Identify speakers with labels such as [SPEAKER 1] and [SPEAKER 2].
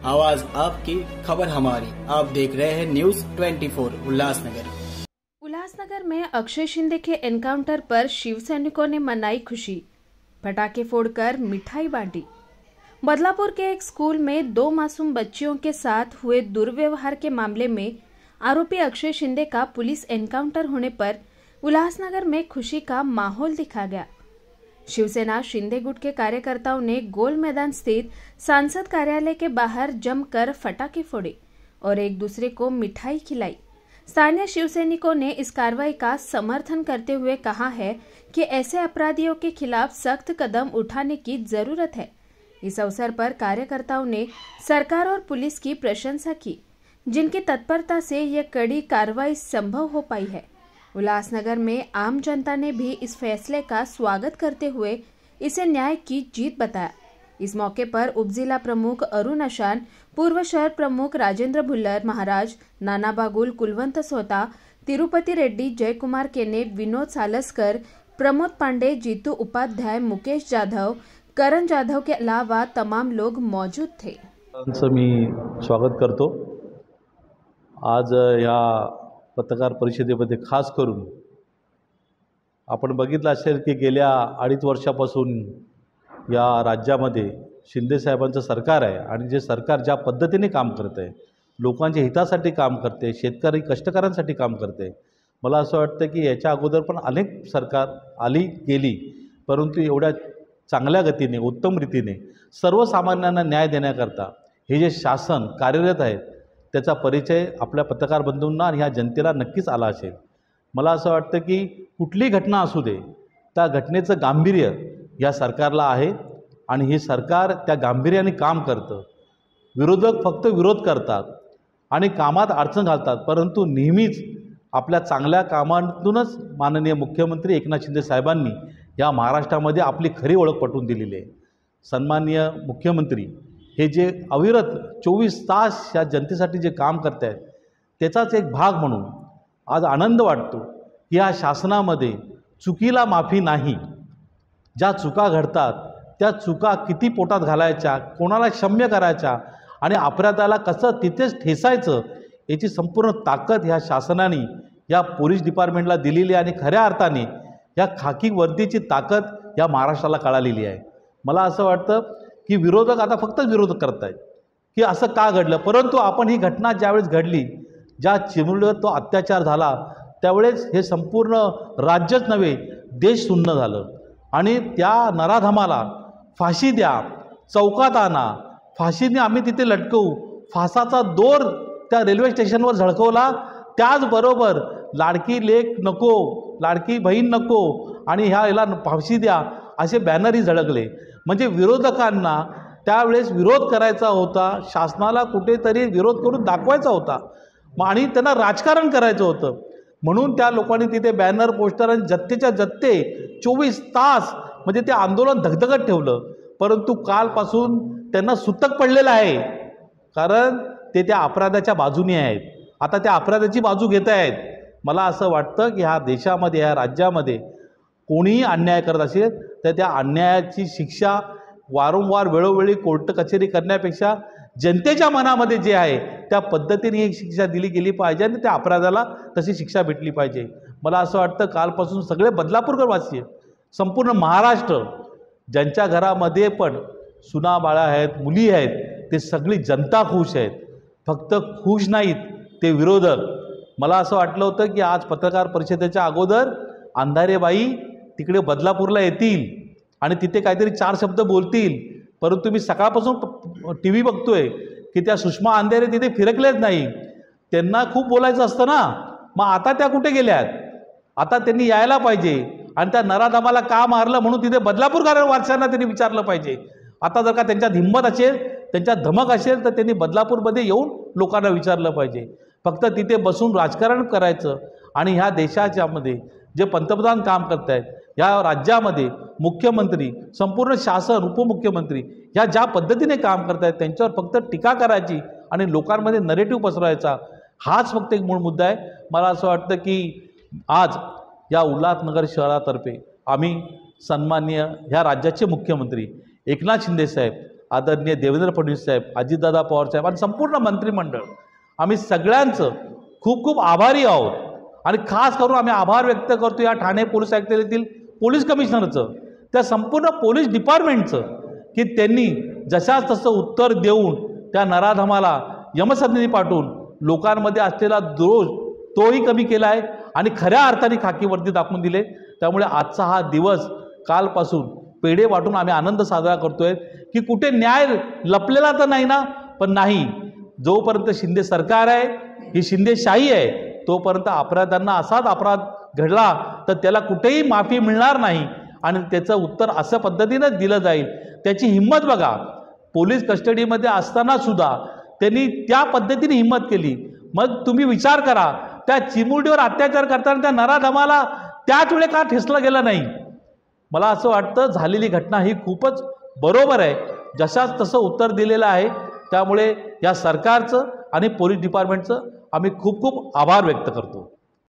[SPEAKER 1] आवाज आपकी, खबर हमारी। आप देख रहे हैं न्यूज 24 उल्लासनगर।
[SPEAKER 2] उल्लासनगर में अक्षय शिंदे के एनकाउंटर पर शिवसैनिकों ने मनाई खुशी, पटाखे फोड़कर मिठाई बांटी। बदलापुर के एक स्कूल में 2 मासूम बच्चियों के साथ हुए दुर्व्यवहार के मामले में आरोपी अक्षय शिंदे का पुलिस एनकाउंटर होने पर उल्लासनगर में खुशी का माहौल दिखा गया। शिवसेना शिंदे गुट के कार्यकर्ताओं ने गोल मैदान स्थित सांसद कार्यालय के बाहर जमकर फटाखे फोड़े और एक दूसरे को मिठाई खिलाई। स्थानीय शिवसैनिकों ने इस कार्रवाई का समर्थन करते हुए कहा है कि ऐसे अपराधियों के खिलाफ सख्त कदम उठाने की जरूरत है। इस अवसर पर कार्यकर्ताओं ने सरकार और पुलिस की प्रशंसा की, जिनकी तत्परता से यह कड़ी कार्रवाई संभव हो पाई है। उल्लासनगर में आम जनता ने भी इस फैसले का स्वागत करते हुए इसे न्याय की जीत बताया। इस मौके पर उपजिला प्रमुख अरुण अशान, पूर्व शहर प्रमुख राजेंद्र भुल्लर महाराज, नाना बागुल, कुलवंत सोता, तिरुपति रेड्डी, जयकुमार केने, विनोद सालस्कर, प्रमोद पांडे, जीतू उपाध्याय, मुकेश जाधव, करण जाधव के अलावा तमाम लोग मौजूद थे।
[SPEAKER 3] मी स्वागत करतो। आज या पत्रकार परिषदेमध्ये खास करून आपण बघितलं असेल की गेल्या 2.5 वर्षापासून या राज्यामध्ये शिंदे साहेबांचं सरकार आहे आणि जे सरकार ज्या पद्धतीने काम करत आहे, लोकांच्या हितासाठी काम करते, शेतकरी कष्टकऱ्यांसाठी काम करते, मला असं वाटतं की याच्या अगोदर पण अनेक सरकार आली गेली, परंतु एवढ्या चांगल्या गतीने, उत्तम रीतीने सर्वसामान्यांना न्याय देण्याकरता हे जे शासन कार्यरत आहे त्याचा परिचय आपल्या पत्रकार बंधूंना आणि ह्या जनतेला नक्कीच आला असेल। मला असं वाटतं की कुठली घटना असू दे, त्या घटनेचं गांभीर्य या सरकारला आहे आणि हे सरकार त्या गांभीर्याने काम करतं। विरोधक फक्त विरोध करतात आणि कामात अडचण घालतात, परंतु नेहमीच आपल्या चांगल्या कामांतूनच माननीय मुख्यमंत्री एकनाथ शिंदे साहेबांनी या महाराष्ट्रामध्ये आपली खरी ओळख पटवून दिलेली आहे। सन्माननीय मुख्यमंत्री हे जे अविरत 24 तास या जनतेसाठी जे काम करत आहेत त्याचाच एक भाग म्हणून आज आनंद वाटतो की या शासनामध्ये चुकीला माफी नाही। ज्या चुका घडतात त्या चुका किती पोटात घालायच्या, कोणाला क्षम्य करायच्या आणि अपराधाला कसं तिथेच ठेसायचं याची संपूर्ण ताकद ह्या शासनाने या पोलीस डिपार्टमेंटला दिलेली आणि खऱ्या अर्थाने या खाकी वर्दीची ताकद या महाराष्ट्राला कळालेली आहे। मला असं वाटतं की विरोधक आता फक्त विरोध करत आहेत की असं का घडलं, परंतु आपण ही घटना ज्यावेळेस घडली, ज्या चिमुरडीवर तो अत्याचार झाला त्यावेळेस हे संपूर्ण राज्यच नव्हे देश सुन्न झालं आणि त्या नराधमाला फाशी द्या, चौकात आणा, फाशीने आम्ही तिथे लटकवू, फासाचा दोर त्या रेल्वे स्टेशनवर झळकवला। त्याचबरोबर लाडकी लेक नको, लाडकी बहीण नको आणि ह्याला फाशी द्या असे बॅनरही झळकले। म्हणजे विरोधकांना त्यावेळेस विरोध करायचा होता, शासनाला कुठेतरी विरोध करून दाखवायचा होता आणि त्यांना राजकारण करायचं होतं, म्हणून त्या लोकांनी तिथे बॅनर, पोस्टर आणि जत्तेच्या जत्ते 24 तास म्हणजे ते आंदोलन धगधगत ठेवलं। परंतु कालपासून त्यांना सुतक पडलेलं आहे, कारण ते त्या अपराधाच्या बाजूने आहेत, आता त्या अपराधाची बाजू घेत आहेत। मला असं वाटतं की ह्या देशामध्ये, ह्या राज्यामध्ये कोणीही अन्याय करत असेल तर त्या अन्यायाची शिक्षा वारंवार वेळोवेळी कोर्ट कचेरी करण्यापेक्षा जनतेच्या मनामध्ये जे आहे त्या पद्धतीने ही शिक्षा दिली गेली पाहिजे आणि त्या अपराधाला तशी शिक्षा भेटली पाहिजे। मला असं वाटतं कालपासून सगळे बदलापूरकरवासी, संपूर्ण महाराष्ट्र, ज्यांच्या घरामध्ये पण सुना बाळा आहेत, मुली आहेत, ते सगळी जनता खुश आहेत। फक्त खुश नाहीत ते विरोधक। मला असं वाटलं होतं की आज पत्रकार परिषदेच्या अगोदर अंधारेबाई तिकडे बदलापूरला येतील आणि तिथे काहीतरी 4 शब्द बोलतील, परंतु मी सकाळपासून टीव्ही बघतोय की त्या सुषमा अंधारे तिथे फिरकलेच नाही। त्यांना खूप बोलायचं असतं ना, मग आता त्या कुठे गेल्यात? आता त्यांनी यायला पाहिजे आणि त्या नराधमाला का मारलं म्हणून तिथे बदलापूरकर वारसांना त्यांनी विचारलं पाहिजे। आता जर का त्यांच्यात हिंमत असेल, त्यांच्यात धमक असेल तर त्यांनी बदलापूरमध्ये येऊन लोकांना विचारलं पाहिजे। फक्त तिथे बसून राजकारण करायचं आणि ह्या देशाच्यामध्ये जे पंतप्रधान काम करत आहेत, या राज्यामध्ये मुख्यमंत्री, संपूर्ण शासन, उपमुख्यमंत्री ह्या ज्या पद्धतीने काम करत आहेत त्यांच्यावर फक्त टीका करायची आणि लोकांमध्ये नरेटिव्ह पसरवायचा, हाच फक्त एक मूळ मुद्दा आहे। मला असं वाटतं की आज या उल्हासनगर शहरातर्फे आम्ही सन्माननीय ह्या राज्याचे मुख्यमंत्री एकनाथ शिंदे साहेब आदरणीय देवेंद्र फडणवीस साहेब, अजितदादा पवार साहेब आणि संपूर्ण मंत्रिमंडळ, आम्ही सगळ्यांचं खूप खूप आभारी आहोत. आणि खास करून आम्ही आभार व्यक्त करतो या ठाणे पोलीस आयुक्तालयातील पोलीस कमिशनरचं, त्या संपूर्ण पोलीस डिपार्टमेंटचं, की त्यांनी जशाच तसं उत्तर देऊन त्या नराधमाला यमसदनी पाठवून लोकांमध्ये असलेला दोष तोही कमी केला आहे आणि खऱ्या अर्थाने खाकी वर्दी दाखवून दिले. त्यामुळे आजचा हा दिवस, कालपासून पेढे वाटून आम्ही आनंद साजरा करतोय की कुठे न्याय लपलेला तर नाही ना. पण नाही, जोपर्यंत शिंदे सरकार आहे, ही शिंदेशाही आहे, तोपर्यंत अपराध्यांना असाच अपराध घडला तर त्याला कुठेही माफी मिळणार नाही आणि त्याचं उत्तर अशा पद्धतीनं दिलं जाईल. त्याची हिंमत बघा, पोलीस कस्टडीमध्ये असताना सुद्धा त्यांनी त्या पद्धतीने हिंमत केली. मग तुम्ही विचार करा, त्या चिमुरडीवर अत्याचार करताना त्या नराधमाला त्याच वेळी का ठेचलं गेलं नाही. मला असं वाटतं झालेली घटना ही खूपच बरोबर आहे, जशाच तसं उत्तर दिलेलं आहे. त्यामुळे या सरकारचं आणि पोलीस डिपार्टमेंटचं आम्ही खूप खूप आभार व्यक्त करतो.